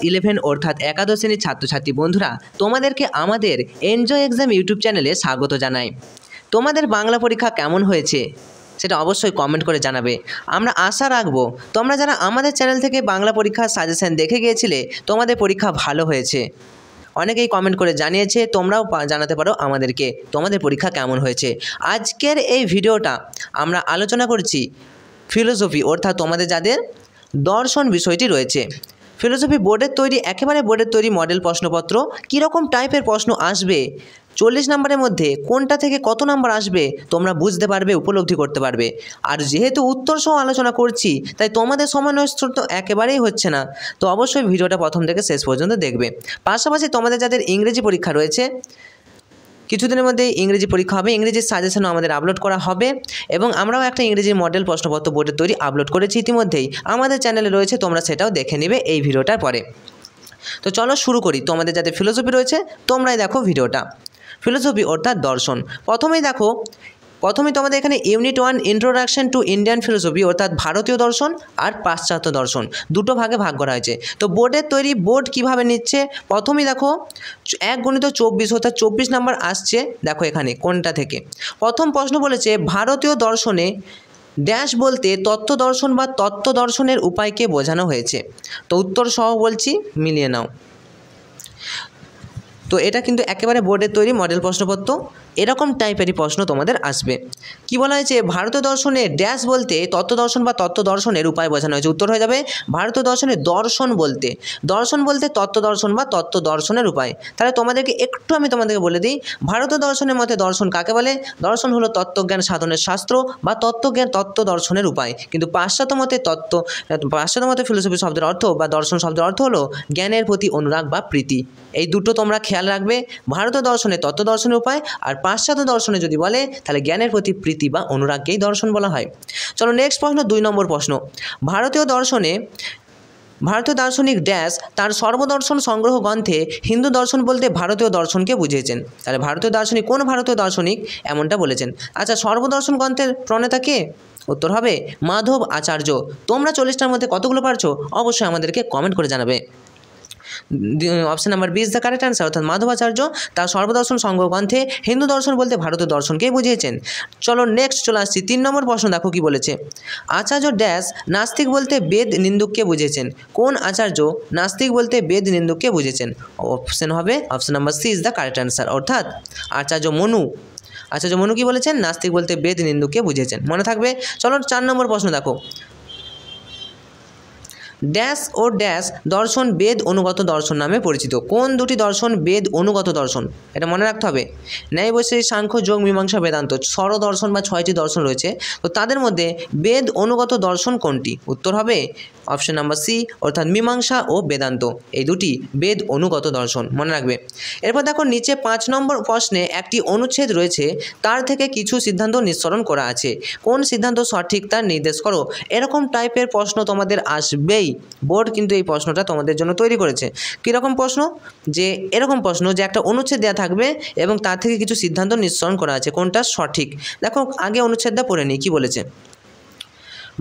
11 অর্থাৎ একাদশ শ্রেণীর ছাত্রছাত্রী বন্ধুরা, তোমাদেরকে আমাদের এনজয় এক্সাম ইউটিউব চ্যানেলে স্বাগত জানাই। তোমাদের বাংলা পরীক্ষা কেমন হয়েছে সেটা অবশ্যই কমেন্ট করে জানাবে। আমরা আশা রাখবো তোমরা যারা আমাদের চ্যানেল থেকে বাংলা পরীক্ষার সাজেশন দেখে গিয়েছিলে তোমাদের পরীক্ষা ভালো হয়েছে। অনেকেই কমেন্ট করে জানিয়েছে, তোমরাও জানাতে পারো আমাদেরকে তোমাদের পরীক্ষা কেমন হয়েছে। আজকের এই ভিডিওটা আমরা আলোচনা করছি ফিলোসফি অর্থাৎ তোমাদের যাদের দর্শন বিষয়টি রয়েছে। ফিলোসফি বোর্ডের তৈরি, একেবারে বোর্ডের তৈরি মডেল প্রশ্নপত্র। কীরকম টাইপের প্রশ্ন আসবে, 40 নম্বরের মধ্যে কোনটা থেকে কত নম্বর আসবে তোমরা বুঝতে পারবে, উপলব্ধি করতে পারবে। আর যেহেতু উত্তর সহ আলোচনা করছি তাই তোমাদের সময় নষ্ট তো একেবারেই হচ্ছে না, তো অবশ্যই ভিডিওটা প্রথম থেকে শেষ পর্যন্ত দেখবে। পাশাপাশি তোমাদের যাদের ইংরেজি পরীক্ষা রয়েছে, কিছুদিনের মধ্যে ইংরেজি পরীক্ষা হবে, ইংরেজির সাজেশনও আমাদের আপলোড করা হবে এবং আমরাও একটা ইংরেজি মডেল প্রশ্নপত্র বোর্ডের তৈরি আপলোড করেছি ইতিমধ্যেই, আমাদের চ্যানেলে রয়েছে, তোমরা সেটাও দেখে নেবে এই ভিডিওটার পরে। তো চলো শুরু করি। তোমাদের যাদের ফিলোসফি রয়েছে তোমরাই দেখো ভিডিওটা। ফিলোসফি অর্থাৎ দর্শন। প্রথমেই তোমাদের এখানে unit 1 introduction to Indian philosophy অর্থাৎ ভারতীয় দর্শন আর পাশ্চাত্য দর্শন দুটো ভাগে ভাগ করা হয়েছে। তো বোর্ডের তৈরি, বোর্ড কিভাবে নিচ্ছে, প্রথমেই দেখো 1x24 অর্থাৎ 24 নম্বর আসছে। দেখো এখানে কোনটা থেকে প্রথম প্রশ্ন বলেছে, ভারতীয় দর্শনে ড্যাশ বলতে তত্ত্ব দর্শন বা তত্ত্ব দর্শনের উপায়কে বোঝানো হয়েছে। তো উত্তর সহ বলছি, মিলিয়ে নাও। তো এটা কিন্তু একেবারে বোর্ডের তৈরি মডেল প্রশ্নপত্র, এরকম টাইপেরই প্রশ্ন তোমাদের আসবে। কি বলা হয়েছে, ভারতীয় দর্শনে ড্যাশ বলতে তত্ত্ব দর্শন বা তত্ত্ব দর্শনের উপায় বোঝানো হয়েছে। উত্তর হয়ে যাবে ভারতীয় দর্শনে দর্শন বলতে তত্ত্ব দর্শন বা তত্ত্ব দর্শনের উপায়। তাহলে আমি তোমাদেরকে বলে দিই, ভারতীয় দর্শনের মতে দর্শন কাকে বলে? দর্শন হলো তত্ত্বজ্ঞান সাধনের শাস্ত্র বা তত্ত্ব দর্শনের উপায়। কিন্তু পাশ্চাত্য মতে ফিলোসফি শব্দের অর্থ বা দর্শন শব্দের অর্থ হলো জ্ঞানের প্রতি অনুরাগ বা প্রীতি। এই দুটো তোমরা খেয়াল রাখবে, ভারতীয় দর্শনে তত্ত্ব দর্শনের উপায়, আর পাশ্চাত্য দর্শনে যদি বলে তাহলে জ্ঞানের প্রতি প্রীতি বা অনুরাগকেই দর্শন বলা হয়। চলো নেক্সট প্রশ্ন, 2 নম্বর প্রশ্ন। ভারতীয় দার্শনিক ড্যাশ তার সর্বদর্শন সংগ্রহ গ্রন্থে হিন্দু দর্শন বলতে ভারতীয় দর্শনকে বুঝিয়েছেন। তাহলে কোন ভারতীয় দার্শনিক এমনটা বলেছেন? আচ্ছা, সর্বদর্শন গ্রন্থের প্রণেতা কে? উত্তর হবে মাধব আচার্য। তোমরা 40টার মধ্যে কতগুলো পারছো অবশ্যই আমাদেরকে কমেন্ট করে জানাবে। Option number B is the correct answer, অর্থাৎ মাধবাচার্য তার সর্বদর্শন সংগ্রহ গ্রন্থে হিন্দু দর্শন বলতে ভারতীয় দর্শনকেই বুঝিয়েছেন। চলো নেক্সট চলে আসছি 3 নম্বর প্রশ্ন। দেখো কি বলেছে, আচার্য ড্যাশ নাস্তিক বলতে বেদ নিন্দুককে বুঝিয়েছেন। কোন আচার্য নাস্তিক বলতে বেদ নিন্দুককে বুঝিয়েছেন? অপশন হবে option number C is the correct answer, অর্থাৎ আচার্য মনু কি বলেছেন? নাস্তিক বলতে বেদ নিন্দুককে বুঝিয়েছেন, মনে থাকবে। চলো 4 নম্বর প্রশ্ন দেখো, ড্যাশ ও ড্যাশ দর্শন বেদ অনুগত দর্শন নামে পরিচিত। কোন দুটি দর্শন বেদ অনুগত দর্শন? এটা মনে রাখতে হবে। ন্যায় বৈশেষিক সাংখ্য যোগ মীমাংসা বেদান্ত, দর্শন বা 6টি দর্শন রয়েছে। তো তাদের মধ্যে বেদ অনুগত দর্শন কোনটি? উত্তর হবে অপশন নাম্বার সি, অর্থাৎ মীমাংসা ও বেদান্ত, এই দুটি বেদ অনুগত দর্শন, মনে রাখবে। এরপর দেখো নিচে 5 নম্বর প্রশ্নে একটি অনুচ্ছেদ রয়েছে, তার থেকে কিছু সিদ্ধান্ত নিঃসরণ করা আছে। কোন সিদ্ধান্ত সঠিক তা নির্দেশ করো। এরকম টাইপের প্রশ্ন তোমাদের আসবেই, বোর্ড কিন্তু এই প্রশ্নটা তোমাদের জন্য তৈরি করেছে। কীরকম প্রশ্ন? যে এরকম প্রশ্ন যে একটা অনুচ্ছেদ দেওয়া থাকবে এবং তার থেকে কিছু সিদ্ধান্ত নিঃসরণ করা আছে, কোনটা সঠিক। দেখো আগে অনুচ্ছেদটা পড়ে নিই কি বলেছে।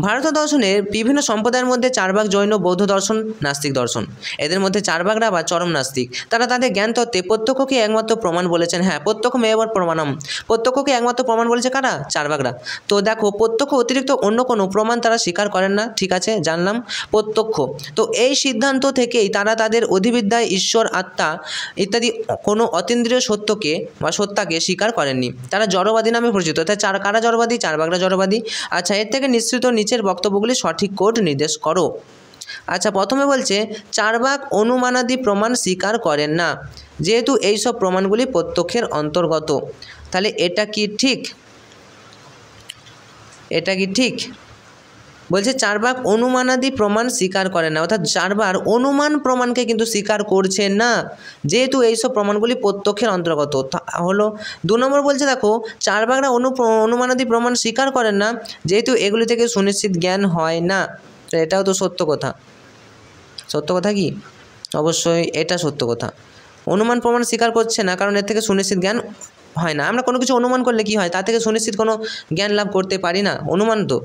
ভারতীয় দর্শনের বিভিন্ন সম্প্রদায়ের মধ্যে 4 ভাগ জৈন, বৌদ্ধ দর্শন, নাস্তিক দর্শন। এদের মধ্যে 4 ভাগরা বা চরম নাস্তিক। তারা তাদের জ্ঞান তত্ত্বে প্রত্যক্ষকে একমাত্র প্রমাণ বলেছেন। হ্যাঁ, প্রত্যক্ষ মেয়র প্রমাণম, প্রত্যক্ষকে একমাত্র প্রমাণ বলেছে কারা? 4 ভাগরা। তো দেখো প্রত্যক্ষ অতিরিক্ত অন্য কোনো প্রমাণ তারা স্বীকার করেন না, ঠিক আছে জানলাম প্রত্যক্ষ। তো এই সিদ্ধান্ত থেকেই তারা তাদের অধিবিদ্যায় ঈশ্বর, আত্মা ইত্যাদি কোনো অতীন্দ্রিয় সত্তাকে স্বীকার করেননি। তারা জড়বাদী নামে পরিচিত। তাই কারা জড়বাদী? 4 ভাগরা জড়বাদী। আচ্ছা, এর থেকে নিশ্চিত নিচের বক্তব্যগুলি সঠিক কোড নির্দেশ করো। আচ্ছা, প্রথমে বলছে 4 ভাগ অনুমানাদি প্রমাণ স্বীকার করেন না, যেহেতু এইসব প্রমাণগুলি প্রত্যক্ষের অন্তর্গত। তাহলে এটা কি ঠিক? বলছে 4 ভাগ অনুমানাদি প্রমাণ স্বীকার করেন না, অর্থাৎ 4 ভাগ অনুমান প্রমাণকে কিন্তু স্বীকার করছেন না, যেহেতু এইসব প্রমাণগুলি প্রত্যক্ষের অন্তর্গত হলো। 2 নম্বর বলছে দেখো 4 ভাগরা অনুমানাদি প্রমাণ স্বীকার করেন না, যেহেতু এগুলি থেকে সুনিশ্চিত জ্ঞান হয় না। তো এটাও তো সত্য কথা কি? অবশ্যই এটা সত্য কথা। অনুমান প্রমাণ স্বীকার করছে না কারণ এর থেকে সুনিশ্চিত জ্ঞান হয় না। আমরা কোনো কিছু অনুমান করলে কি হয়, তা থেকে সুনিশ্চিত কোনো জ্ঞান লাভ করতে পারি না, অনুমান তো।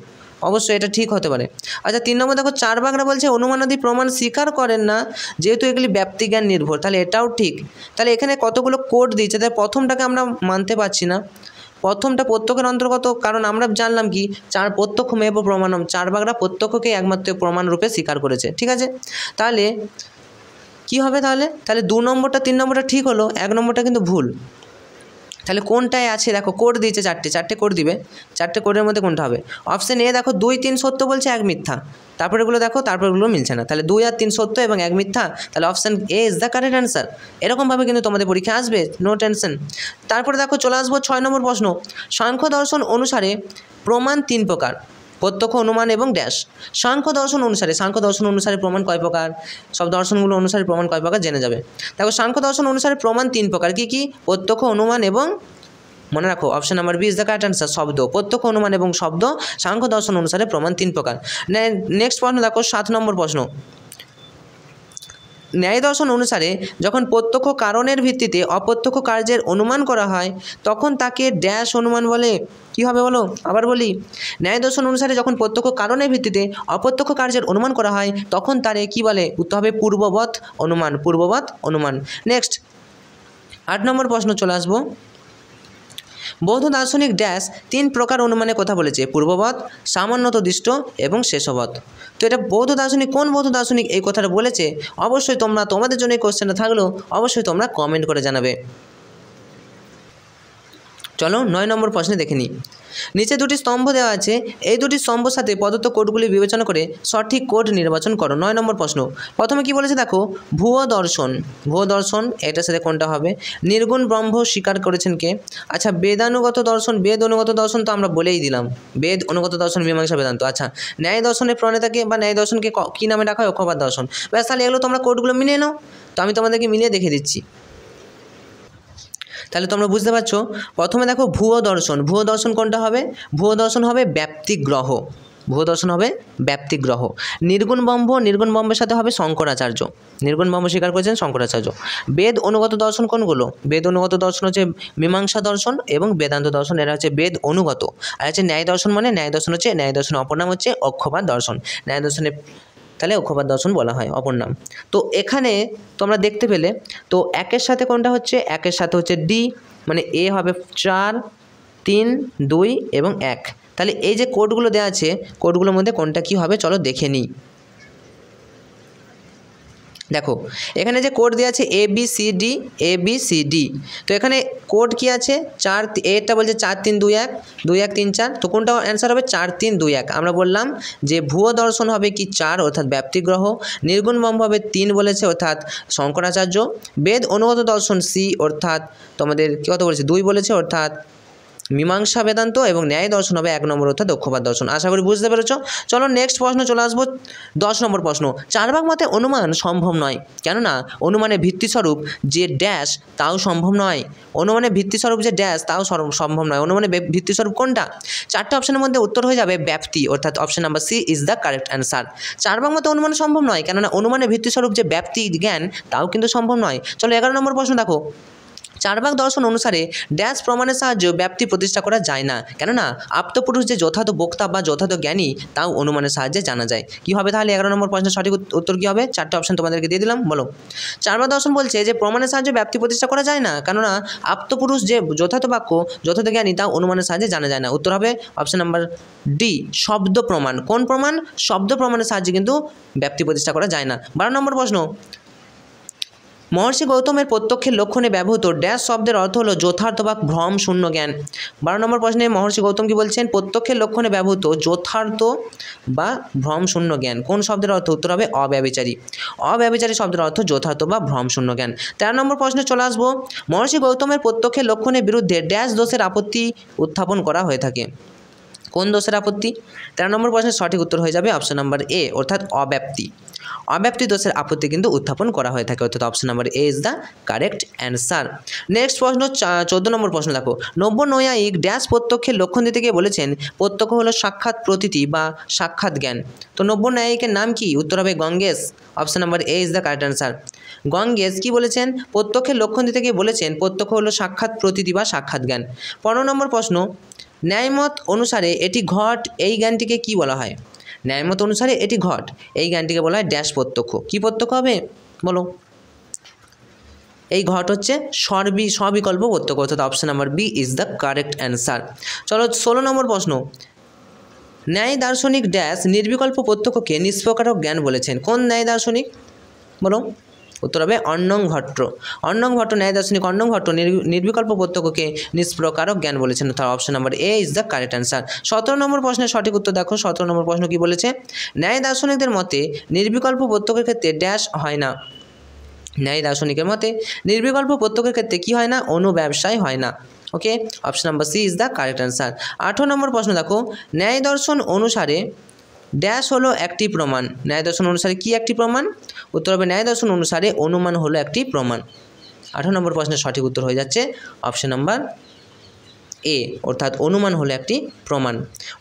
অবশ্যই এটা ঠিক হতে পারে। আচ্ছা 3 নম্বর দেখো চারবাকরা বলছে অনুমানাদি প্রমাণ স্বীকার করেন না যেহেতু এগুলি ব্যক্তিজ্ঞান নির্ভর, তাহলে এটাও ঠিক। তাহলে এখানে কতগুলো কোড দিয়েছে, তাহলে প্রথমটাকে আমরা মানতে পারছি না। প্রথমটা প্রত্যক্ষের অন্তর্গত, কারণ আমরা জানলাম কি প্রত্যক্ষমেব প্রমাণম, চারবাকরা প্রত্যক্ষকে একমাত্র প্রমাণ রূপে স্বীকার করেছে, ঠিক আছে। তাহলে কি হবে তাহলে 2 নম্বরটা 3 নম্বরটা ঠিক হলো, 1 নম্বরটা কিন্তু ভুল। তাহলে কোনটায় আছে দেখো, কোড দিয়েছে চারটে কোড দিবে, চারটে কোডের মধ্যে কোনটা হবে? অপশন এ দেখো 2 3 সত্য বলছে, 1 মিথ্যা। তারপরেগুলো দেখো, তারপরেগুলো মিলছে না, তাহলে 2 আর 3 সত্য এবং 1 মিথ্যা, তাহলে option A is the correct answer. এরকমভাবে কিন্তু তোমাদের পরীক্ষা আসবে, নো টেনশন। তারপরে দেখো চলে আসবো 6 নম্বর প্রশ্ন। সাংখ্য দর্শন অনুসারে প্রমাণ 3 প্রকার, প্রত্যক্ষ, অনুমান এবং ড্যাশ। সাংখ্য দর্শন অনুসারে প্রমাণ কয় প্রকার? সব দর্শনগুলো অনুসারে প্রমাণ কয় প্রকার জেনে যাবে। দেখো সাংখ্য দর্শন অনুসারে প্রমাণ 3 প্রকার, কি কি? প্রত্যক্ষ, অনুমান এবং, মনে রাখো option number B is the correct answer, শব্দ। প্রত্যক্ষ, অনুমান এবং শব্দ সাংখ্য দর্শন অনুসারে প্রমাণ 3 প্রকার। নেক্সট প্রশ্ন দেখো 7 নম্বর প্রশ্ন। ন্যায় দর্শন অনুসারে যখন প্রত্যক্ষ কারণের ভিত্তিতে অপ্রত্যক্ষ কার্যের অনুমান করা হয় তখন তাকে ড্যাশ অনুমান বলে। কি হবে বলো? আবার বলি, ন্যায় দর্শন অনুসারে যখন প্রত্যক্ষ কারণের ভিত্তিতে অপ্রত্যক্ষ কার্যের অনুমান করা হয় তখন তারে কি বলে? উত্তর হবে পূর্ববৎ অনুমান। নেক্সট 8 নম্বর প্রশ্ন চলে আসবো। বৌদ্ধ দার্শনিক ড্যাশ 3 প্রকার অনুমানের কথা বলেছে, পূর্ববৎ, সামান্যতদিষ্ট এবং শেষবৎ। তো এটা কোন বৌদ্ধ দার্শনিক এই কথাটা বলেছে? অবশ্যই তোমাদের জন্য এই কোশ্চেনটা থাকলেও অবশ্যই তোমরা কমেন্ট করে জানাবে। চলো 9 নম্বর প্রশ্নে দেখে নিই। নিচে 2টি স্তম্ভ দেওয়া আছে, এই 2টি স্তম্ভের সাথে প্রদত্ত কোডগুলি বিবেচনা করে সঠিক কোড নির্বাচন করো। 9 নম্বর প্রশ্ন। প্রথমে কি বলেছে দেখো, ভুয়ো দর্শন, এটার সাথে কোনটা হবে? নির্গুণ ব্রহ্ম স্বীকার করেছেন কে? আচ্ছা বেদ অনুগত দর্শন তো আমরা বলেই দিলাম, বেদ অনুগত দর্শন মীমাংসা বেদান্ত। আচ্ছা ন্যায় দর্শনের প্রণেতাকে বা ন্যায় দর্শনকে কী নামে ডাকা হয়? অক্ষপাদ দর্শন। ব্যাস, তাহলে এগুলো তোমরা কোডগুলো মিলিয়ে নাও, তো আমি তোমাদেরকে মিলিয়ে দেখে দিচ্ছি, তাহলে তোমরা বুঝতে পারছো। প্রথমে দেখো ভুয়ো দর্শন কোনটা হবে? ভুয়ো দর্শন হবে ব্যাপ্তিগ্রহ। নির্গুণ ব্রহ্মের সাথে হবে শঙ্করাচার্য, নির্গুণ ব্রহ্ম স্বীকার করেছেন শঙ্করাচার্য। বেদ অনুগত দর্শন কোনগুলো? বেদ অনুগত দর্শন হচ্ছে মীমাংসা দর্শন এবং বেদান্ত দর্শন, এরা হচ্ছে বেদ অনুগত। আর হচ্ছে ন্যায় দর্শনের অপর নাম হচ্ছে অক্ষপাদ দর্শন। ন্যায় দর্শনের তাহলে অক্ষপাদ দর্শন বলা হয়, অপর নাম। তো এখানে তোমরা দেখতে পেলে, তো একের সাথে কোনটা হচ্ছে? একের সাথে হচ্ছে ডি, মানে এ হবে 4 3 2 এবং 1। তাহলে এই যে কোডগুলো দেওয়া আছে, কোডগুলোর মধ্যে কোনটা কি হবে চলো দেখে নিই। দেখো এখানে যে কোড দেওয়া আছে এ বি সি ডি, তো এখানে কোড কি আছে? 4, এটা বলছে 4 3 2 1 2 1 3 4, তো কোনটা অ্যান্সার হবে? 4 3 2 1। আমরা বললাম যে ভুয়ো দর্শন হবে কি 4 অর্থাৎ ব্যক্তিগ্রহ, নির্গুণ ব্রহ্ম হবে 3 বলেছে অর্থাৎ শঙ্করাচার্য, বেদ অনুগত দর্শন সি অর্থাৎ তোমাদের কত বলেছে? 2 বলেছে অর্থাৎ মীমাংসা বেদান্ত, এবং ন্যায় দর্শন হবে 1 নম্বর অর্থাৎ অক্ষপাদ দর্শন। আশা করি বুঝতে পেরেছো। চলো নেক্সট প্রশ্ন চলে আসবো, 10 নম্বর প্রশ্ন। চারবাক মতে অনুমান সম্ভব নয়, কেননা অনুমানের ভিত্তিস্বরূপ যে ড্যাশ তাও সম্ভব নয়। অনুমানের ভিত্তিস্বরূপ যে ড্যাশ তাও সম্ভব নয়। অনুমানের ভিত্তিস্বরূপ কোনটা? 4টে অপশনের মধ্যে উত্তর হয়ে যাবে ব্যাপ্তি, অর্থাৎ option number C is the correct answer. Charvaka মতে অনুমান সম্ভব নয়, কেননা অনুমানের ভিত্তিস্বরূপ যে ব্যাপ্তি জ্ঞান তাও কিন্তু সম্ভব নয়। চলো 11 নম্বর প্রশ্ন দেখো। চারবাক দর্শন অনুসারে ড্যাশ প্রমাণের সাহায্যে ব্যাপ্তি প্রতিষ্ঠা করা যায় না, কেননা আপ্তপুরুষ যে যথার্থ বক্তা বা যথার্থ জ্ঞানী তাও অনুমানের সাহায্যে জানা যায়। কি হবে তাহলে 11 নম্বর প্রশ্নের সঠিক উত্তর কি হবে? 4টে অপশন তোমাদেরকে দিয়ে দিলাম, বলো। চারবাক দর্শন বলছে যে প্রমাণের সাহায্যে ব্যাপ্তি প্রতিষ্ঠা করা যায় না, কেননা আপ্তপুরুষ যে যথার্থ বাক্য যথার্থ জ্ঞানী তাও অনুমানের সাহায্যে জানা যায় না। উত্তর হবে অপশন নাম্বার ডি, শব্দ প্রমাণ। কোন প্রমাণ? শব্দ প্রমাণের সাহায্যে কিন্তু ব্যাপ্তি প্রতিষ্ঠা করা যায় না। 12 নম্বর প্রশ্ন। মহর্ষি গৌতমের প্রত্যক্ষের লক্ষণে ব্যবহৃত ড্যাশ শব্দের অর্থ হলো যথার্থ বা ভ্রম শূন্য জ্ঞান। 12 নম্বর প্রশ্নে মহর্ষি গৌতম কি বলছেন? প্রত্যক্ষের লক্ষণে ব্যবহৃত যথার্থ বা ভ্রম শূন্য জ্ঞান। কোন শব্দের অর্থ? উত্তর হবে অব্যভিচারী। অব্যভিচারী শব্দের অর্থ যথার্থ বা ভ্রম শূন্য জ্ঞান। 13 নম্বর প্রশ্নে চলে আসবো। মহর্ষি গৌতমের প্রত্যক্ষের লক্ষণের বিরুদ্ধে ড্যাশ দোষের আপত্তি উত্থাপন করা হয়ে থাকে। কোন দোষের আপত্তি? 13 নম্বর প্রশ্নের সঠিক উত্তর হয়ে যাবে অপশন নাম্বার এ, অর্থাৎ অব্যাপ্তি দোষের আপত্তি কিন্তু উত্থাপন করা হয়ে থাকে, অর্থাৎ option number A is the correct answer. Next প্রশ্ন 14 নম্বর প্রশ্ন দেখো। নব্য নৈয়ায়িক ড্যাশ প্রত্যক্ষের লক্ষণ দিতে গিয়ে বলেছেন প্রত্যক্ষ হলো সাক্ষাৎ প্রতীতি বা সাক্ষাৎ জ্ঞান। তো নব্য ন্যায়িকের নাম কি? উত্তর হবে Ganges. Option number A is the correct answer. Ganges কি বলেছেন? প্রত্যক্ষের লক্ষণ দিতে গিয়ে বলেছেন প্রত্যক্ষ হলো সাক্ষাৎ প্রতীতি বা সাক্ষাৎ জ্ঞান। 15 নম্বর প্রশ্ন। ন্যায়মত অনুসারে এটি ঘট এই জ্ঞানটিকে কি বলা হয়? ন্যায়মত অনুসারে এটি ঘট এই জ্ঞানটিকে বলা হয় ড্যাশ প্রত্যক্ষ। কি প্রত্যক্ষ হবে বলো? এই ঘট হচ্ছে সবিকল্প প্রত্যক্ষ, অর্থাৎ option number B is the correct answer. চলো 16 নম্বর প্রশ্ন, ন্যায় দার্শনিক ড্যাশ নির্বিকল্প প্রত্যক্ষকে নিষ্প্রকারক জ্ঞান বলেছেন। কোন ন্যায় দার্শনিক বলো? উত্তর হবে অর্ণং ভট্ট। অর্ণং ভট্ট, ন্যায় দার্শনিক অর্ণং ভট্ট নির্বিকল্প প্রত্যক্ষকে নিষ্প্রকারক জ্ঞান বলেছেন, অর্থাৎ option number A is the correct answer. 17 নম্বর প্রশ্নের সঠিক উত্তর দেখো। 17 নম্বর প্রশ্ন কি বলেছে? ন্যায় দার্শনিকদের মতে নির্বিকল্প প্রত্যক্ষের ক্ষেত্রে ড্যাশ হয় না। ন্যায় দার্শনিকের মতে নির্বিকল্প প্রত্যক্ষের ক্ষেত্রে কি হয় না? অনুব্যবসায় হয় না। Okay, option number C is the correct answer. 18 number প্রশ্ন দেখো, ন্যায় দর্শন অনুসারে ড্যাশ হলো একটি প্রমাণ। ন্যায় দর্শন অনুসারে কি একটি প্রমাণ? উত্তর হবে ন্যায় দর্শন অনুসারে অনুমান হলো একটি প্রমাণ। 18 নম্বর প্রশ্নের সঠিক উত্তর হয়ে যাচ্ছে অপশন নাম্বার এ, অর্থাৎ অনুমান হলো একটি প্রমাণ।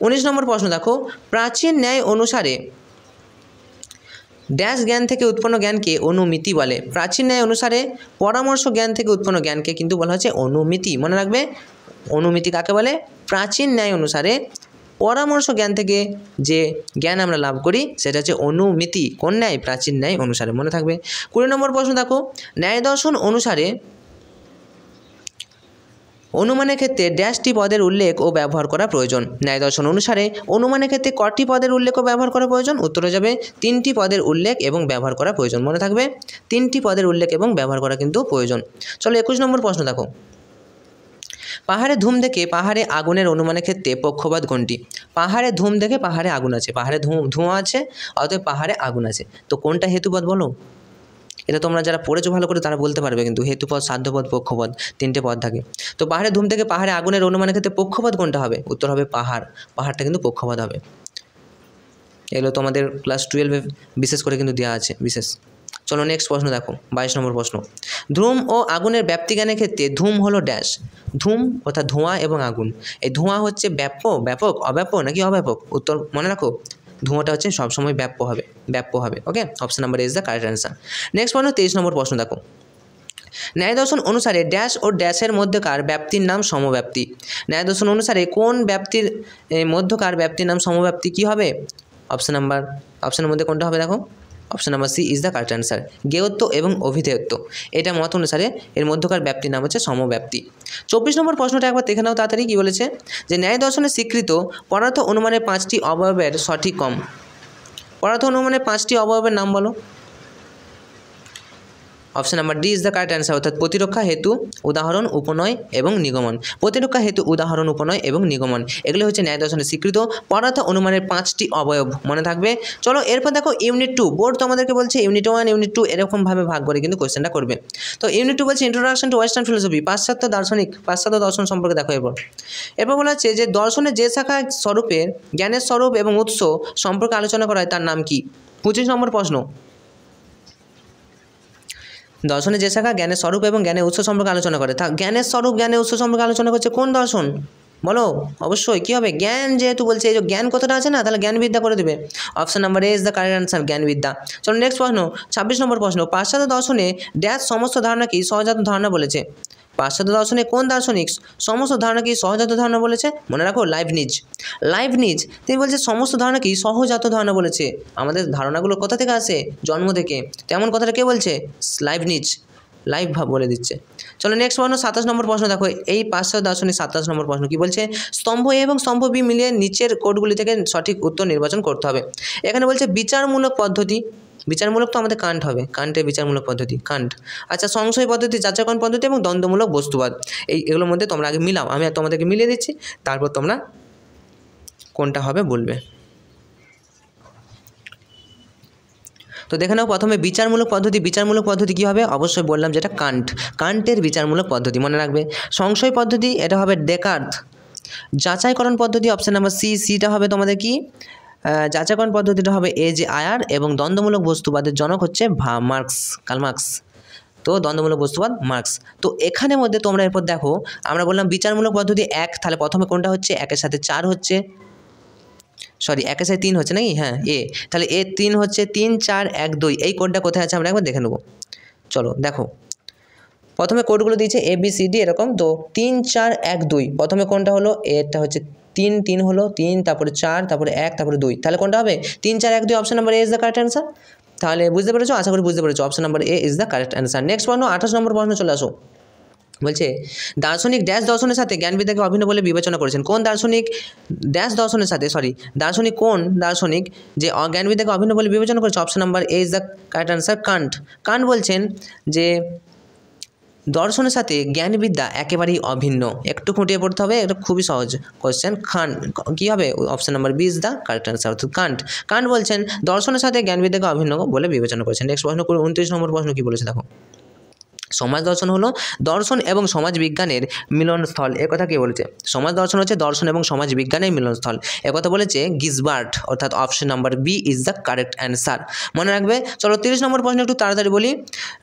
19 নম্বর প্রশ্ন দেখো, প্রাচীন ন্যায় অনুসারে ড্যাশ জ্ঞান থেকে উৎপন্ন জ্ঞানকে অনুমিতি বলে। প্রাচীন ন্যায় অনুসারে পরামর্শ জ্ঞান থেকে উৎপন্ন জ্ঞানকে কিন্তু বলা হচ্ছে অনুমিতি। মনে রাখবে, অনুমিতি কাকে বলে? প্রাচীন ন্যায় অনুসারে পরামর্শ জ্ঞান থেকে যে জ্ঞান আমরা লাভ করি সেটা হচ্ছে অনুমিতি। কোন ন্যায়? প্রাচীন ন্যায় অনুসারে। মনে থাকবে। 20 নম্বর প্রশ্ন দেখো, ন্যায় দর্শন অনুসারে অনুমানের ক্ষেত্রে ড্যাশটি পদের উল্লেখ ও ব্যবহার করা প্রয়োজন। ন্যায় দর্শন অনুসারে অনুমানের ক্ষেত্রে কটি পদের উল্লেখ ও ব্যবহার করা প্রয়োজন? উত্তর হয়ে যাবে 3টি পদের উল্লেখ এবং ব্যবহার করা প্রয়োজন। মনে থাকবে, 3টি পদের উল্লেখ এবং ব্যবহার করা কিন্তু প্রয়োজন। চলো 21 নম্বর প্রশ্ন দেখো, পাহাড়ে ধুম দেখে পাহাড়ে আগুনের অনুমানের ক্ষেত্রে পক্ষপাত কোনটি? পাহাড়ে ধুম দেখে পাহাড়ে আগুন আছে, পাহাড়ে ধোঁয়া আছে, অতএব পাহাড়ে আগুন আছে। তো কোনটা হেতুপদ বলো? এটা তোমরা যারা পড়েছো ভালো করে তারা বলতে পারবে, কিন্তু হেতুপদ, সাধ্যপদ, পক্ষপদ 3টে পদ থাকে। তো পাহাড়ে ধুম থেকে পাহাড়ে আগুনের অনুমানের ক্ষেত্রে পক্ষপদ কোনটা হবে? উত্তর হবে পাহাড়। পাহাড়টা কিন্তু পক্ষপদ হবে। এগুলো তোমাদের ক্লাস 12-এ বিশেষ করে কিন্তু দেওয়া আছে বিশেষ। চলো নেক্সট প্রশ্ন দেখো, 22 নম্বর প্রশ্ন, ধূম ও আগুনের ব্যাপ্তি জ্ঞানের ক্ষেত্রে ধূম হলো ড্যাশ। ধূম অর্থাৎ ধোঁয়া এবং আগুন, এই ধোঁয়া হচ্ছে ব্যাপক, অব্যাপক নাকি অব্যাপক? উত্তর মনে রাখো, ধোঁয়াটা হচ্ছে সবসময় ব্যাপ্য হবে। Okay, option number A is the correct answer. Next প্রশ্ন 23 নম্বর প্রশ্ন দেখো, ন্যায় দর্শন অনুসারে ড্যাশ ও ড্যাশের মধ্যকার ব্যাপ্তির নাম সমব্যাপ্তি। ন্যায় দর্শন অনুসারে কোন ব্যাপ্তির মধ্যকার ব্যাপ্তির নাম সমব্যাপ্তি? কী হবে? অপশনের মধ্যে কোনটা হবে দেখো? Option number C is the correct answer. জ্ঞেয়ত্ব এবং অভিধেয়ত্ব, এটা মত অনুসারে এর মধ্যকার ব্যাপ্তির নাম হচ্ছে সমব্যাপ্তি। 24 নম্বর প্রশ্নটা একবার দেখে নাও তাড়াতাড়ি। কী বলেছে? যে ন্যায় দর্শনে স্বীকৃত পদার্থ অনুমানের 5টি অবয়বের সঠিক ক্রম। পদার্থ অনুমানের 5টি অবয়বের নাম বলো। Option number D is the correct answer, অর্থাৎ প্রতিরক্ষা, হেতু, উদাহরণ, উপনয় এবং নিগমন। প্রতিরক্ষা, হেতু, উদাহরণ, উপনয় এবং নিগমন, এগুলো হচ্ছে ন্যায় দর্শনে স্বীকৃত পদার্থ অনুমানের 5টি অবয়ব। মনে থাকবে। চলো এরপর দেখো ইউনিট 2। বোর্ড তোমাদেরকে বলছে ইউনিট 1, ইউনিট 2 এরকমভাবে ভাগ করে কিন্তু কোয়েশ্চেনটা করবে। তো ইউনিট 2 বলছে ইন্ট্রোডাকশন টু ওয়েস্টার্ন ফিলোসফি, পাশ্চাত্য দর্শন সম্পর্কে দেখো। এরপর বলা হচ্ছে যে দর্শনের যে শাখা স্বরূপের জ্ঞানের স্বরূপ এবং উৎস সম্পর্কে আলোচনা করা হয় তার নাম কি? 25 নম্বর প্রশ্ন, দর্শনের যে শাখা জ্ঞানের স্বরূপ এবং জ্ঞানের উৎস সম্পর্কে আলোচনা করে, তা জ্ঞানের স্বরূপ জ্ঞানের উৎস সম্পর্কে আলোচনা করছে কোন দর্শন বলো? অবশ্যই কী হবে? জ্ঞান। যেহেতু বলছে এই যে জ্ঞান কতটা আছে না, তাহলে জ্ঞানবিদ্যা করে দেবে। Option number A is the correct answer, জ্ঞানবিদ্যা। চলো নেক্সট প্রশ্ন, 26 নম্বর প্রশ্ন, পাশ্চাত্য দর্শনে ড্যাশ সমস্ত ধারণাকেই সহজাত ধারণা বলেছে। পাশ্চাত্য দর্শনে কোন দার্শনিক সমস্ত ধারণাকেই সহজাত ধারণা বলেছে? মনে রাখো, লাইবনিজ। তিনি বলছে সমস্ত ধারণাকেই সহজাত ধারণা বলেছে। আমাদের ধারণাগুলো কোথা থেকে আসে? জন্ম থেকে। তেমন কথাটা কে বলছে? লাইবনিজ। লাইভ ভাব বলে দিচ্ছে। চলো নেক্সট প্রশ্ন, 27 নম্বর প্রশ্ন দেখো। এই পাশ্চাত্য দার্শনিক 27 নম্বর প্রশ্ন কি বলছে? স্তম্ভ এ এবং স্তম্ভ বি মিলিয়ে নিচের কোডগুলি থেকে সঠিক উত্তর নির্বাচন করতে হবে। এখানে বলছে বিচারমূলক পদ্ধতি, বিচারমূলক তো আমাদের কান্ট হবে, কান্টের বিচারমূলক পদ্ধতি কান্ট। আচ্ছা, সংশয় পদ্ধতি, যাচাইকরণ পদ্ধতি এবং দ্বন্দ্বমূলক বস্তুবাদ, এগুলোর মধ্যে তোমরা আগে মিলাও। আমি তোমাদেরকে মিলিয়ে দিচ্ছি, তারপর তোমরা কোনটা হবে বলবে। তো দেখে নাও প্রথমে বিচারমূলক পদ্ধতি কী হবে? অবশ্যই বললাম যেটা কান্টের বিচারমূলক পদ্ধতি। মনে রাখবে। সংশয় পদ্ধতি, এটা হবে ডেকার্ট। যাচাইকরণ পদ্ধতি, অপশন নাম্বার সিটা হবে তোমাদের কি? যাচাইকরণ পদ্ধতিটা হবে এ.জে. আয়ার, এবং দ্বন্দ্বমূলক বস্তুবাদের জনক হচ্ছে কার্ল মার্কস। তো দ্বন্দ্বমূলক বস্তুবাদ মার্কস। তো এখানের মধ্যে তোমরা এরপর দেখো, আমরা বললাম বিচারমূলক পদ্ধতি 1, তাহলে প্রথমে কোনটা হচ্ছে? 1-এর সাথে 4 হচ্ছে, সরি 1-এর সাথে 3 হচ্ছে নাকি? হ্যাঁ, এ। তাহলে এ 3 হচ্ছে 3, 4, 1, 2। এই কোডটা কোথায় আছে আমরা একবার দেখে নেব। চলো দেখো, প্রথমে কোডগুলো দিয়েছে ABCD এরকম, তো 3 4 1 2, প্রথমে কোনটা হলো, এটা হচ্ছে 3 3 হলো 3, তারপরে 4, তারপরে 1, তারপরে 2, তাহলে কোনটা হবে 3 4 1 2, option number A is the correct answer. তাহলে বুঝতে পেরেছো, আশা করি বুঝতে পেরেছো, option number A is the correct answer. Next প্রশ্ন 28 নম্বর প্রশ্ন চলে আসো। বলছে দার্শনিক ড্যাশ দর্শনের সাথে জ্ঞানবিদ্যাকে অভিন্ন বলে বিবেচনা করেছেন। কোন দার্শনিক ড্যাশ দর্শনের সাথে, দার্শনিক কোন দার্শনিক যে জ্ঞানবিদ্যাকে অভিন্ন বলে বিবেচনা করেছে? Option number A is the correct answer, Kant. Kant বলছেন যে দর্শনের সাথে জ্ঞানবিদ্যা একেবারেই অভিন্ন। একটু খুঁটিয়ে পড়তে হবে, এটা খুবই সহজ কোয়েশ্চেন। কী হবে? Option number B is the correct answer, অর্থাৎ কান্ট বলছেন দর্শনের সাথে জ্ঞানবিদ্যাকে অভিন্ন বলে বিবেচনা করেছেন। নেক্সট প্রশ্ন 29 নম্বর প্রশ্ন কী বলেছে দেখো। সমাজ দর্শন হলো দর্শন এবং সমাজ বিজ্ঞানের মিলনস্থল, একথা কে বলেছে? সমাজ দর্শন হচ্ছে দর্শন এবং সমাজ বিজ্ঞানের মিলনস্থল, একথা বলেছে গিসবার্ট, অর্থাৎ option number B is the correct answer. মনে রাখবে। চলো 30 নম্বর প্রশ্ন একটু তাড়াতাড়ি বলি।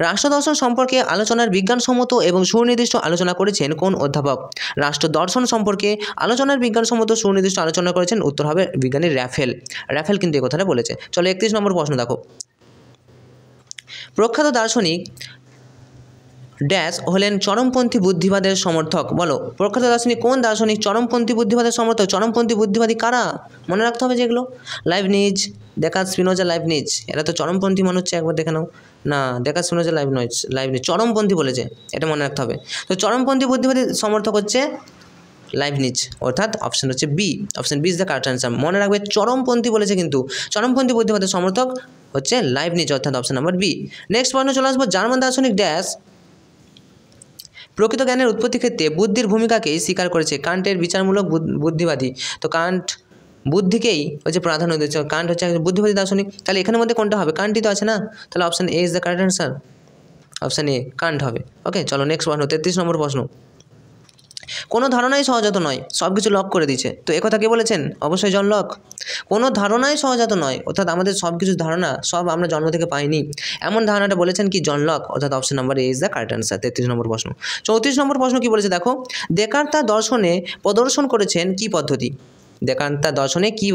রাষ্ট্র দর্শন সম্পর্কে আলোচনার বিজ্ঞানসম্মত এবং সুনির্দিষ্ট আলোচনা করেছেন কোন অধ্যাপক? রাষ্ট্র দর্শন সম্পর্কে আলোচনার বিজ্ঞানসম্মত সুনির্দিষ্ট আলোচনা করেছেন, উত্তর হবে বিজ্ঞানী র্যাফেল কিন্তু এই কথাটা বলেছে। চলো 31 নম্বর প্রশ্ন দেখো। প্রখ্যাত দার্শনিক ড্যাশ হলেন চরমপন্থী বুদ্ধিবাদের সমর্থক। বলো, প্রখ্যাত দার্শনিক কোন দার্শনিক চরমপন্থী বুদ্ধিবাদের সমর্থক? চরমপন্থী বুদ্ধিবাদী কারা? মনে রাখতে হবে যেগুলো, লাইবনিজ, দেকার্ত, স্পিনোজা, লাইবনিজ, এরা তো চরমপন্থী মনে হচ্ছে, একবার দেখে নাও। না, দেকার্ত, স্পিনোজা, লাইবনিজ চরমপন্থী বলেছে, এটা মনে রাখতে হবে। তো চরমপন্থী বুদ্ধিবাদী সমর্থক হচ্ছে লাইবনিজ, অর্থাৎ অপশন হচ্ছে B, option B is the correct answer. মনে রাখবে, চরমপন্থী বলেছে কিন্তু চরমপন্থী বুদ্ধিবাদের সমর্থক হচ্ছে লাইবনিজ, অর্থাৎ অপশন নাম্বার বি। নেক্সট প্রশ্ন চলে আসবো। জার্মান দার্শনিক ড্যাশ প্রকৃত জ্ঞানের উৎপত্তি ক্ষেত্রে বুদ্ধির ভূমিকাকেই স্বীকার করেছে। কান্টের বিচারমূলক বুদ্ধিবাদী, তো কান্ট বুদ্ধিকেই হচ্ছে প্রাধান্য দিচ্ছে, কান্ট হচ্ছে বুদ্ধিবাদী দার্শনিক। তাহলে এখানের মধ্যে কোনটা হবে? কান্টই তো আছে না, তাহলে option A is the correct answer, option A Kant হবে। ওকে, চলো নেক্সট প্রশ্ন 33 নম্বর প্রশ্ন। কোনো ধারণাই সহজাত নয়, সব কিছু লক করে দিচ্ছে, তো একথা কে বলেছেন? অবশ্যই জন লক। কোনো ধারণাই সহজাত নয়, অর্থাৎ আমাদের সব কিছু ধারণা সব আমরা জন্ম থেকে পাইনি, এমন ধারণাটা বলেছেন কি? জন লক, অর্থাৎ option number A is the correct answer. 33 নম্বর প্রশ্ন। 34 নম্বর প্রশ্ন কি বলেছে দেখো। দেকার্ত তার দর্শনে প্রদর্শন করেছেন কি পদ্ধতি? দেকার্ত তার দর্শনে কি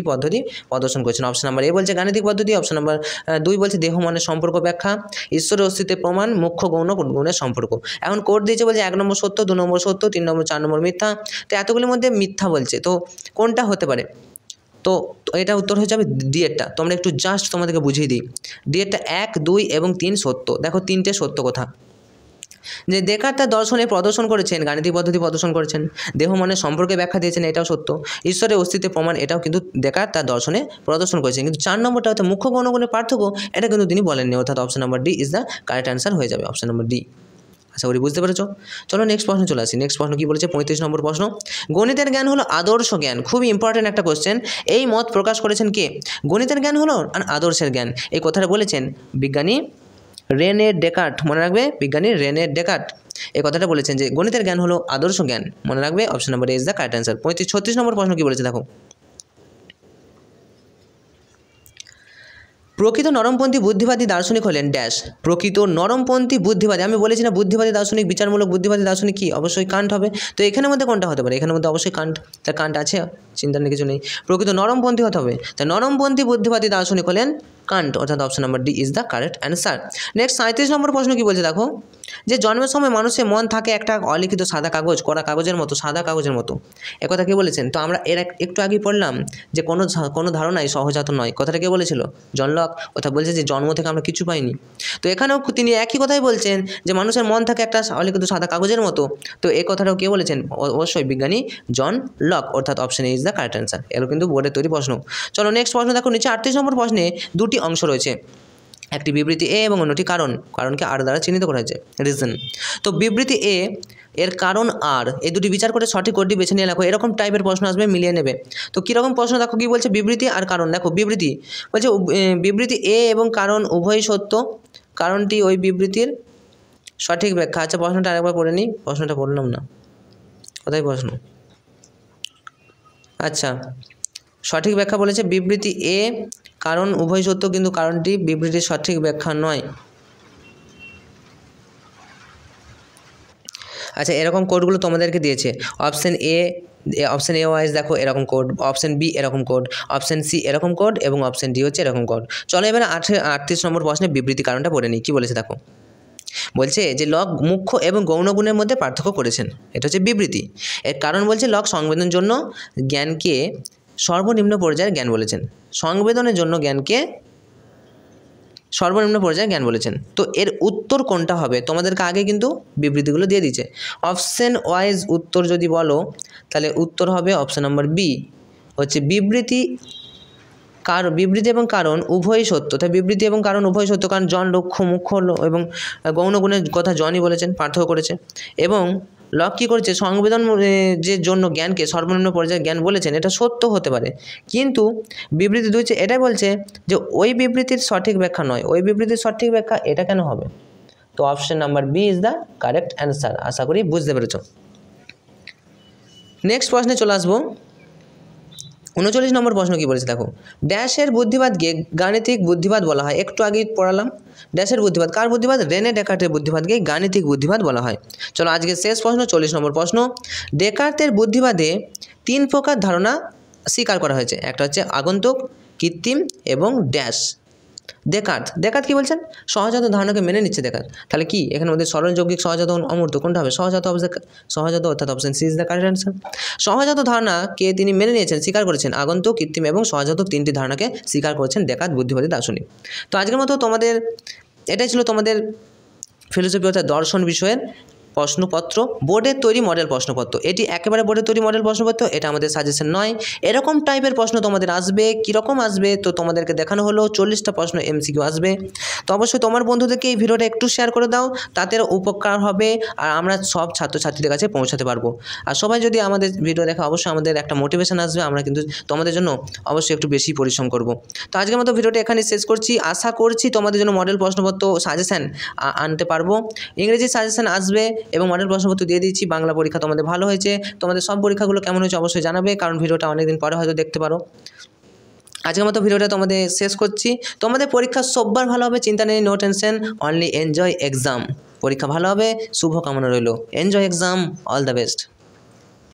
পদ্ধতি প্রদর্শন করেছেন? অপশন নাম্বার এ বলছে গাণিতিক পদ্ধতি, অপশন নাম্বার 2 বলছে দেহ মনের সম্পর্ক ব্যাখ্যা, ঈশ্বরের অস্তিত্বের প্রমাণ, মুখ্য গৌণ গুণের সম্পর্ক। এখন কোড দিয়েছে, বলছে 1 নম্বর সত্য, 2 নম্বর সত্য, 3 নম্বর 4 নম্বর মিথ্যা। তো এতগুলির মধ্যে মিথ্যা বলছে, তো কোনটা হতে পারে? তো এটা উত্তর হয়ে যাবে ডি এরটা। তোমরা একটু জাস্ট তোমাদেরকে বুঝিয়ে দিই, ডি এরটা 1 2 এবং 3 সত্য। দেখো 3টে সত্য কথা, যে দেকার্ত তার দর্শনে প্রদর্শন করেছেন, গাণিতিক পদ্ধতি প্রদর্শন করেছেন, দেহ মনের সম্পর্কে ব্যাখ্যা দিয়েছেন, এটাও সত্য, ঈশ্বরের অস্তিত্বের প্রমাণ, এটাও কিন্তু দেকার্ত তার দর্শনে প্রদর্শন করেছেন। কিন্তু 4 নম্বরটা হচ্ছে মুখ্য গৌণগুণের পার্থক্য, এটা কিন্তু তিনি বলেননি, অর্থাৎ option number D is the correct answer হয়ে যাবে, অপশন নাম্বার ডি। আশা করি বুঝতে পেরেছো। চলো নেক্সট প্রশ্ন চলে আসি। নেক্সট প্রশ্ন কি বলেছে? 35 নম্বর প্রশ্ন। গণিতের জ্ঞান হলো আদর্শ জ্ঞান, খুবই ইম্পর্টেন্ট একটা কোশ্চেন। এই মত প্রকাশ করেছেন কে? গণিতের জ্ঞান হলো আদর্শের জ্ঞান, এই কথাটা বলেছেন বিজ্ঞানী রেনে ডেকার্ট। মনে রাখবে, বিজ্ঞানী রেনে ডেকার্ট এই কথাটা বলেছেন যে গণিতের জ্ঞান হলো আদর্শ জ্ঞান। মনে রাখবে, option number A is the correct answer. 36 নম্বর প্রশ্ন কি বলেছে দেখো। প্রকৃত নরমপন্থী বুদ্ধিবাদী দার্শনিক হলেন ড্যাশ। প্রকৃত নরমপন্থী বুদ্ধিবাদী, আমি বলেছি না বুদ্ধিবাদী দার্শনিক, বিচারমূলক বুদ্ধিবাদী দার্শনিক কি? অবশ্যই কান্ট হবে। তো এখানের মধ্যে কোনটা হতে পারে? এখানের মধ্যে অবশ্যই কান্ট, তা কান্ট আছে, চিন্তার কিছু নেই। প্রকৃত নরমপন্থী হতে হবে, তাই নরমপন্থী বুদ্ধিবাদী দার্শনিক হলেন কান্ট, অর্থাৎ option number D is the correct answer. Next 37 নম্বর প্রশ্ন কি বলছে দেখো। যে জন্মের সময় মানুষের মন থাকে একটা অলিখিত সাদা কাগজ, কড়া কাগজের মতো, সাদা কাগজের মতো, একথা কে বলেছেন? তো আমরা একটু আগে পড়লাম যে কোনো ধারণাই সহজাত নয়, কথাটা কে বলেছিল? John Locke. অর্থাৎ বলছে যে জন্ম থেকে আমরা কিছু পাইনি। তো এখানেও তিনি একই কথাই বলছেন যে মানুষের মন থাকে একটা অলিখিত সাদা কাগজের মতো, তো এই কথাটাও কে বলেছেন? অবশ্যই বিজ্ঞানী জন লক, অর্থাৎ option A is the correct answer. এগুলো কিন্তু বোর্ডের তৈরি প্রশ্ন। চলো নেক্সট প্রশ্ন দেখো। নিচে 38 নম্বর প্রশ্নে দুটি অংশ রয়েছে, একটি বিবৃতি এ এবং অন্যটি কারণকে আর দ্বারা চিহ্নিত করা হয়েছে, রিজন। তো বিবৃতি এ এর কারণ আর, এই দুটি বিচার করে সঠিক কোডটি বেছে নিয়ে লেখো। এরকম টাইপের প্রশ্ন আসবে, মিলিয়ে নেবে। তো কীরকম প্রশ্ন দেখো কি বলছে, বিবৃতি আর কারণ। দেখো বিবৃতি বলছে বিবৃতি এ এবং কারণ উভয়ই সত্য, কারণটি ওই বিবৃতির সঠিক ব্যাখ্যা। আচ্ছা প্রশ্নটা আরেকবার পড়ে নিই, প্রশ্নটা পড়লাম না, কোথায় প্রশ্ন? আচ্ছা, সঠিক ব্যাখ্যা বলেছে বিবৃতি এ কারণ উভয় সত্য, কিন্তু কারণটি বিবৃতির সঠিক ব্যাখ্যা নয়। আচ্ছা, এরকম কোডগুলো তোমাদেরকে দিয়েছে। অপশন এ ওয়াইজ দেখো এরকম কোড, অপশন বি এরকম কোড, অপশন সি এরকম কোড এবং অপশন ডি হচ্ছে এরকম কোড। চলো এবার 38 নম্বর প্রশ্নে বিবৃতি কারণটা পড়ে নিই, কী বলেছে দেখো। বলছে যে লক মুখ্য এবং গৌণ গুণের মধ্যে পার্থক্য করেছেন, এটা হচ্ছে বিবৃতি। এর কারণ বলছে লক সংবেদনের জন্য জ্ঞানকে সর্বনিম্ন পর্যায়ের জ্ঞান বলেছেন, সংবেদনের জন্য জ্ঞানকে সর্বনিম্ন পর্যায়ে জ্ঞান বলেছেন। তো এর উত্তর কোনটা হবে, তোমাদেরকে আগে কিন্তু বিবৃতিগুলো দিয়ে দিচ্ছে। অপশন ওয়াইজ উত্তর যদি বলো তাহলে উত্তর হবে অপশন নম্বর বি, হচ্ছে বিবৃতি এবং কারণ উভয়ই সত্য। তাই বিবৃতি এবং কারণ উভয়ই সত্য, কারণ জন লক্ষ্য মুখ্য এবং গৌণ গুণের কথা জনই বলেছেন, পার্থক্য করেছে। এবং লক কী করেছে, সংবেদন যে জন্য জ্ঞানকে সর্বনিম্ন পর্যায়ে জ্ঞান বলেছেন, এটা সত্য হতে পারে, কিন্তু বিবৃতি দুই এটাই বলছে যে ওই বিবৃতির সঠিক ব্যাখ্যা নয়, ওই বিবৃতির সঠিক ব্যাখ্যা এটা কেন হবে। তো option number B is the correct answer. আশা করি বুঝতে পেরেছ। নেক্সট প্রশ্নে চলে আসবো। 39 নম্বর প্রশ্ন কী বলেছে দেখো, ড্যাশের বুদ্ধিবাদকে গাণিতিক বুদ্ধিবাদ বলা হয়। একটু আগেই পড়ালাম, ড্যাশের বুদ্ধিবাদ কার বুদ্ধিবাদ, রেনে ডেকার্টের বুদ্ধিবাদকে গাণিতিক বুদ্ধিবাদ বলা হয়। চলো আজকে শেষ প্রশ্ন, 40 নম্বর প্রশ্ন। ডেকার্টের বুদ্ধিবাদে 3 প্রকার ধারণা স্বীকার করা হয়েছে, একটা হচ্ছে আগন্তুক, কৃত্রিম এবং ড্যাশ। ডেকার্ট কী বলছেন, সহজাত ধারণাকে মেনে নিচ্ছে ডেকার্ট। তাহলে কি এখানে মধ্যে সরল যৌগিক, সহজাত, অমূর্ত কোনটা হবে, সহজাত অর্থাৎ option C is the correct answer. সহজাত ধারণাকে তিনি মেনে নিয়েছেন, স্বীকার করেছেন, আগন্তুক, কৃত্রিম এবং সহজাত 3টি ধারণাকে স্বীকার করেছেন ডেকার্ট বুদ্ধিবাদী দার্শনিক। তো আজকের মতো তোমাদের এটাই ছিল তোমাদের ফিলোসফি অর্থাৎ দর্শন বিষয়ের প্রশ্নপত্র, বোর্ডের তৈরি মডেল প্রশ্নপত্র। এটি একেবারে বোর্ডের তৈরি মডেল প্রশ্নপত্র, এটা আমাদের সাজেশন নয়। এরকম টাইপের প্রশ্ন তোমাদের আসবে, কীরকম আসবে তো তোমাদেরকে দেখানো হলো। 40টা প্রশ্ন MCQ আসবে। তো অবশ্যই তোমার বন্ধুদেরকে এই ভিডিওটা একটু শেয়ার করে দাও, তাদের উপকার হবে আর আমরা সব ছাত্রছাত্রীদের কাছে পৌঁছাতে পারবো। আর সবাই যদি আমাদের ভিডিও দেখে অবশ্যই আমাদের একটা মোটিভেশন আসবে, আমরা কিন্তু তোমাদের জন্য অবশ্যই একটু বেশি পরিশ্রম করব। তো আজকের মতো ভিডিওটা এখানে শেষ করছি। আশা করছি তোমাদের জন্য মডেল প্রশ্নপত্র সাজেশন আনতে পারবো। ইংরেজি সাজেশন আসবে এবং মডেল প্রশ্নপত্র দিয়ে দিচ্ছি। বাংলা পরীক্ষা তোমাদের ভালো হয়েছে, তোমাদের সব পরীক্ষাগুলো কেমন হয়েছে অবশ্যই জানাবে, কারণ ভিডিওটা অনেকদিন পরে হয়তো দেখতে পারো। আজকের মতো ভিডিওটা তোমাদের শেষ করছি। তোমাদের পরীক্ষা সববার ভালো হবে, চিন্তা নেই, no tension, only enjoy exam. পরীক্ষা ভালো হবে, শুভকামনা রইল। Enjoy exam, all the best.